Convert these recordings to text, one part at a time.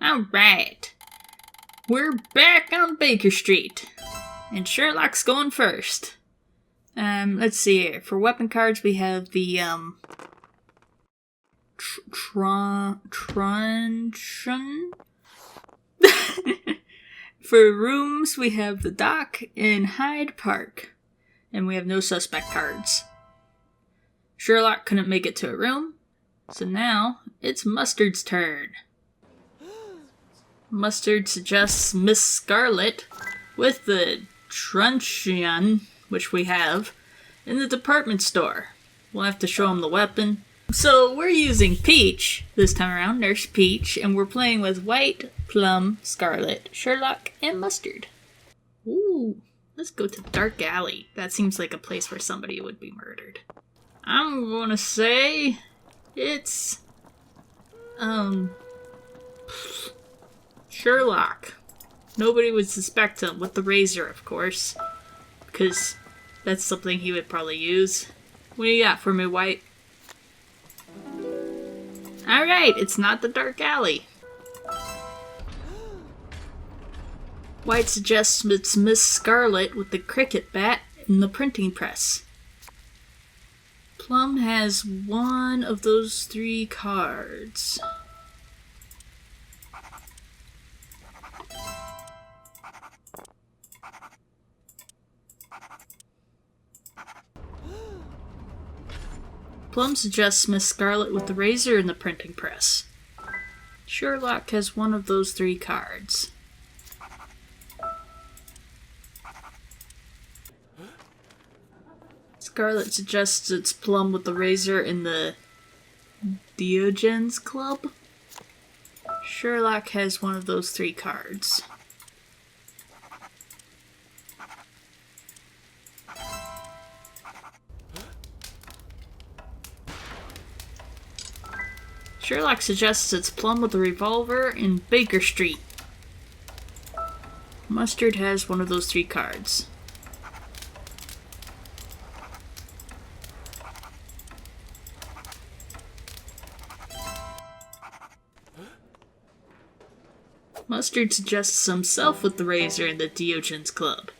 Alright. We're back on Baker Street. And Sherlock's going first. Let's see here. For weapon cards, we have the, truncheon? For rooms, we have the Dock in Hyde Park. And we have no suspect cards. Sherlock couldn't make it to a room, so now it's Mustard's turn. Mustard suggests Miss Scarlet with the truncheon, which we have, in the department store. We'll have to show him the weapon. So we're using Peach this time around, Nurse Peach, and we're playing with White, Plum, Scarlet, Sherlock, and Mustard. Ooh, let's go to Dark Alley. That seems like a place where somebody would be murdered. I'm gonna say it's, Sherlock. Nobody would suspect him, with the razor, of course, because that's something he would probably use. What do you got for me, White? Alright, it's not the Dark Alley. White suggests it's Miss Scarlet with the cricket bat in the printing press. Plum has one of those three cards. Plum suggests Miss Scarlet with the razor in the printing press. Sherlock has one of those three cards. Scarlet suggests it's Plum with the razor in the Diogenes Club. Sherlock has one of those three cards. Sherlock suggests it's Plum with a revolver in Baker Street. Mustard has one of those three cards. Mustard suggests himself with the razor in the Diogenes Club.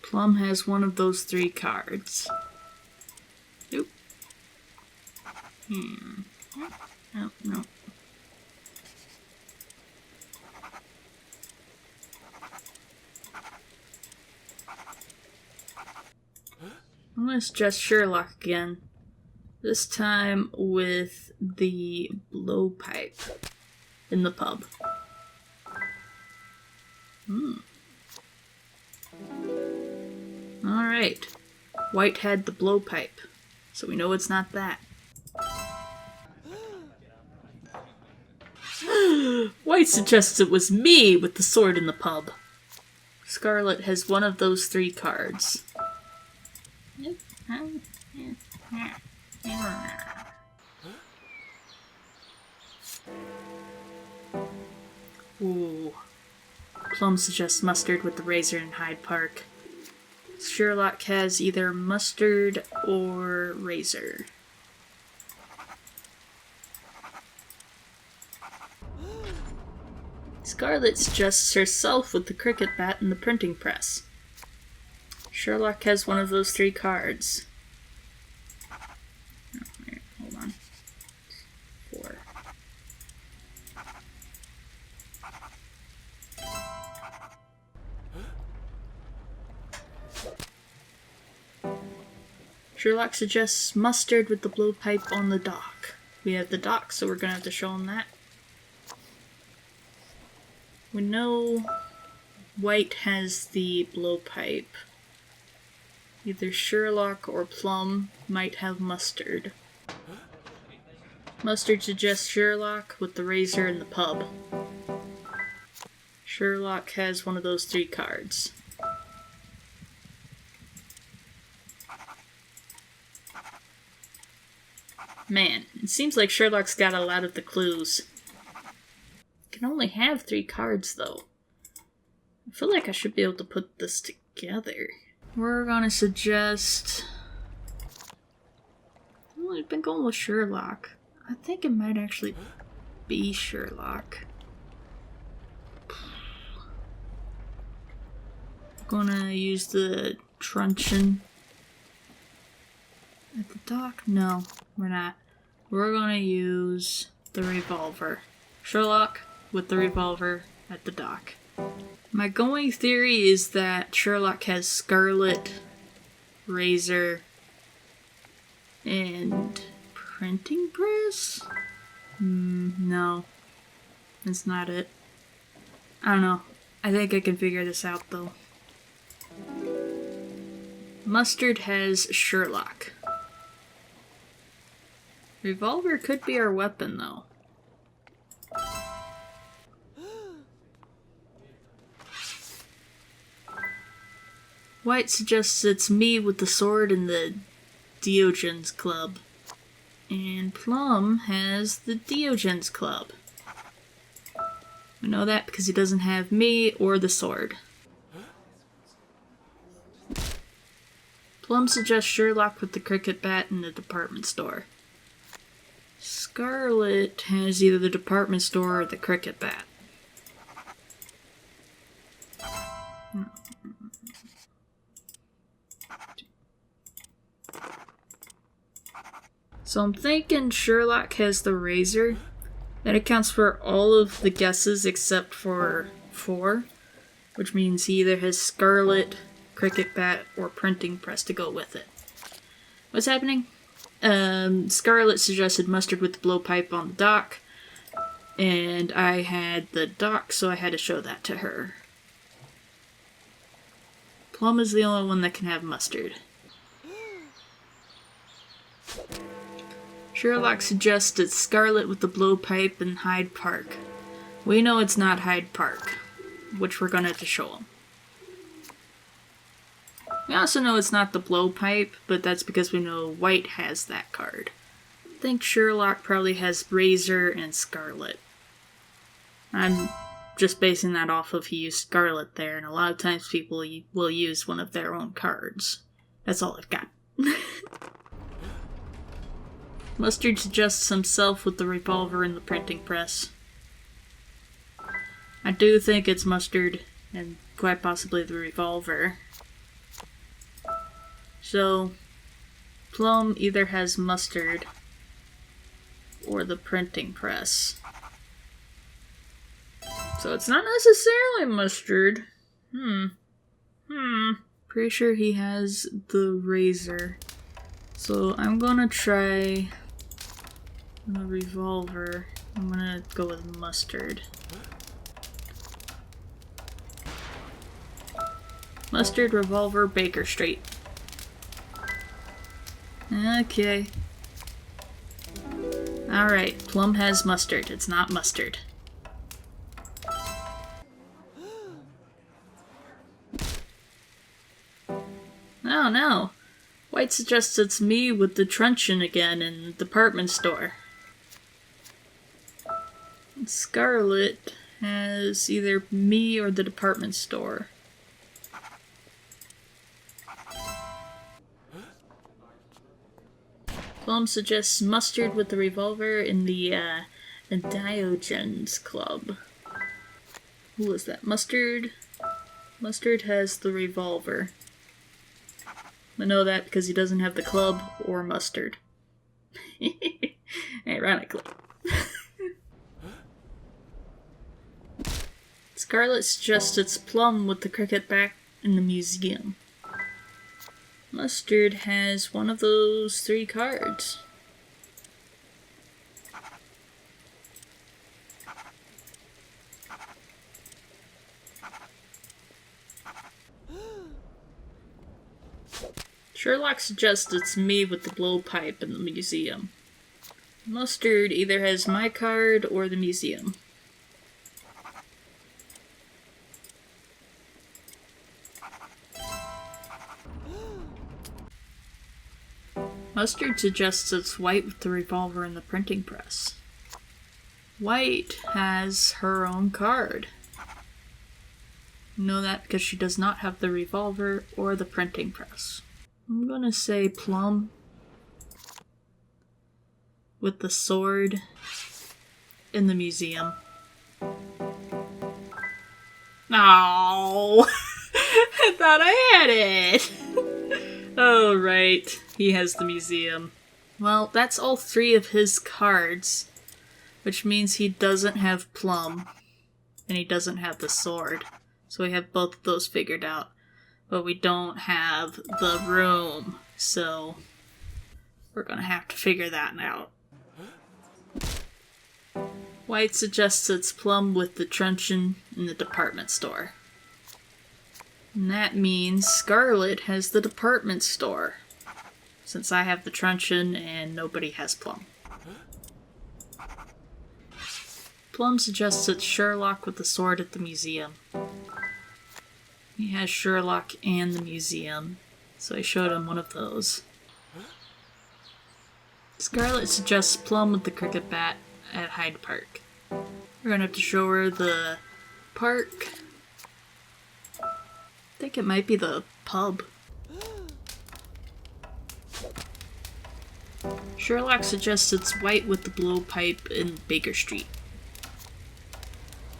Plum has one of those three cards. Nope. No. I'm gonna suggest Sherlock again. This time with the blowpipe in the pub. Alright. White had the blowpipe, so we know it's not that. White suggests it was me with the sword in the pub. Scarlet has one of those three cards. Ooh. Plum suggests Mustard with the razor in Hyde Park. Sherlock has either Mustard or razor. Scarlet suggests herself with the cricket bat in the printing press. Sherlock has one of those three cards. Oh, wait, hold on. 4. Sherlock suggests Mustard with the blowpipe on the dock. We have the dock, so we're gonna have to show him that. We know White has the blowpipe. Either Sherlock or Plum might have Mustard. Mustard suggests Sherlock with the razor in the pub. Sherlock has one of those three cards. Man, it seems like Sherlock's got a lot of the clues. Can only have three cards, though. I feel like I should be able to put this together. We're gonna suggest... Well, I've been going with Sherlock. I think it might actually be Sherlock. Gonna use the truncheon at the dock? No, we're not. We're gonna use the revolver. Sherlock with the revolver at the dock. My going theory is that Sherlock has Scarlet, razor, and printing press? No, that's not it. I don't know. I think I can figure this out though. Mustard has Sherlock. Revolver could be our weapon though. White suggests it's me with the sword and the Diogenes Club. And Plum has the Diogenes Club. We know that because he doesn't have me or the sword. Plum suggests Sherlock with the cricket bat in the department store. Scarlet has either the department store or the cricket bat. So I'm thinking Sherlock has the razor. That accounts for all of the guesses except for 4, which means he either has Scarlet, cricket bat, or printing press to go with it. What's happening? Scarlet suggested Mustard with the blowpipe on the dock, and I had the dock, so I had to show that to her. Plum is the only one that can have Mustard. Sherlock suggested Scarlet with the blowpipe in Hyde Park. We know it's not Hyde Park, which we're gonna have to show him. We also know it's not the blowpipe, but that's because we know White has that card. I think Sherlock probably has Razor and Scarlet. I'm just basing that off of he used Scarlet there, and a lot of times people will use one of their own cards. That's all I've got. Mustard suggests himself with the revolver and the printing press. I do think it's Mustard, and quite possibly the revolver. So, Plum either has Mustard or the printing press. So it's not necessarily Mustard. Pretty sure he has the razor. So I'm gonna try the revolver. I'm gonna go with Mustard. Mustard, revolver, Baker Street. Okay. Alright, Plum has Mustard. It's not Mustard. Oh no. White suggests it's me with the truncheon again in the department store. Scarlet has either me or the department store. Plum suggests Mustard with the revolver in the Diogenes Club. Who is that? Mustard? Mustard has the revolver. I know that because he doesn't have the club or Mustard. Ironically. Scarlet suggests it's Plum with the cricket bat in the museum. Mustard has one of those 3 cards. Sherlock suggests it's me with the blowpipe in the museum. Mustard either has my card or the museum. Mustard suggests it's White with the revolver and the printing press. White has her own card. Know that because she does not have the revolver or the printing press. I'm gonna say Plum with the sword in the museum. Oh, I thought I had it. Oh, right. He has the museum. Well, that's all 3 of his cards, which means he doesn't have Plum, and he doesn't have the sword. So we have both of those figured out. But we don't have the room, so we're gonna have to figure that out. White suggests it's Plum with the truncheon in the department store. And that means Scarlet has the department store, since I have the truncheon and nobody has Plum. Plum suggests it's Sherlock with the sword at the museum. He has Sherlock and the museum, so I showed him one of those. Scarlet suggests Plum with the cricket bat at Hyde Park. We're gonna have to show her the park. I think it might be the pub. Sherlock suggests it's White with the blowpipe in Baker Street.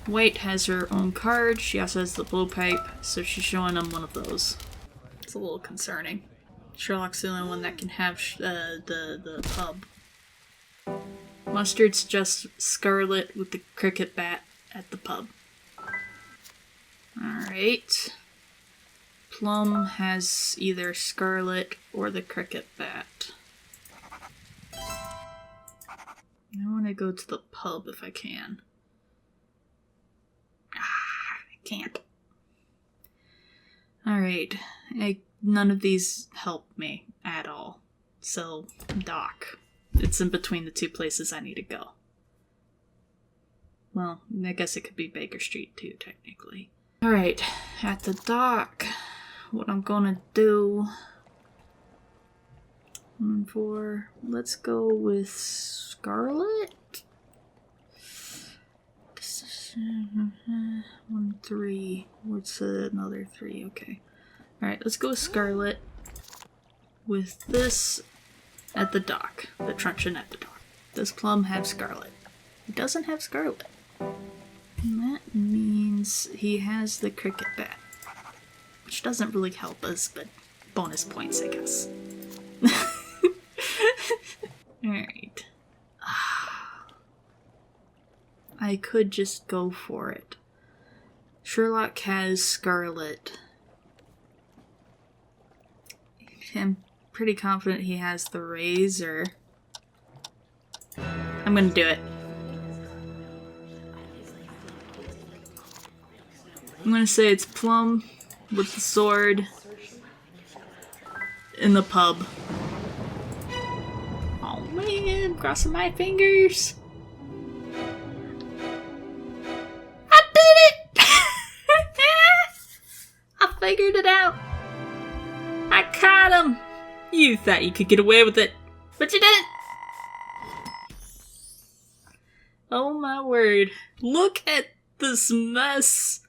White has her own card, she also has the blowpipe, so she's showing him one of those. It's a little concerning. Sherlock's the only one that can have the pub. Mustard suggests Scarlet with the cricket bat at the pub. Alright. Plum has either Scarlet or the cricket bat. I want to go to the pub if I can. I can't. Alright. None of these help me at all. So, Doc. It's in between the 2 places I need to go. Well, I guess it could be Baker Street too, technically. Alright, at the dock, what I'm gonna do... let's go with Scarlet? 1, 3. What's another 3? Okay. Alright, let's go with Scarlet. With this at the dock. The truncheon at the dock. Does Plum have Scarlet? He doesn't have Scarlet. And that means he has the cricket bat. Which doesn't really help us, but bonus points, I guess. Alright. I could just go for it. Sherlock has Scarlet. I'm pretty confident he has the razor. I'm gonna do it. I'm gonna say it's Plum with the sword in the pub. Oh man, crossing my fingers. I did it! I figured it out. I caught him. You thought you could get away with it, but you didn't. Oh my word. Look at this mess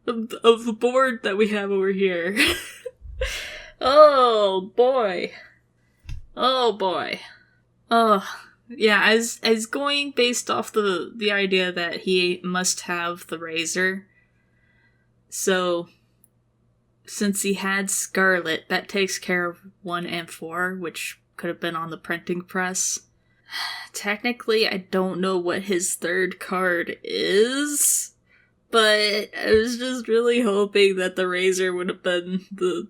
of the board that we have over here. Oh boy. Oh boy. Oh, yeah, as going based off the idea that he must have the razor. So, since he had Scarlet, that takes care of 1 and 4, which could have been on the printing press. Technically, I don't know what his 3rd card is, but I was just really hoping that the razor would have been the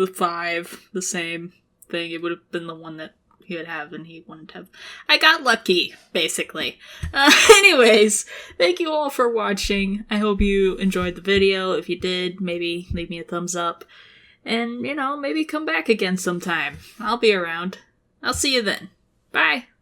5, the same thing. It would have been the one that he would have and he wouldn't have. I got lucky, basically. Anyways, thank you all for watching. I hope you enjoyed the video. If you did, maybe leave me a thumbs up. And, maybe come back again sometime. I'll be around. I'll see you then. Bye!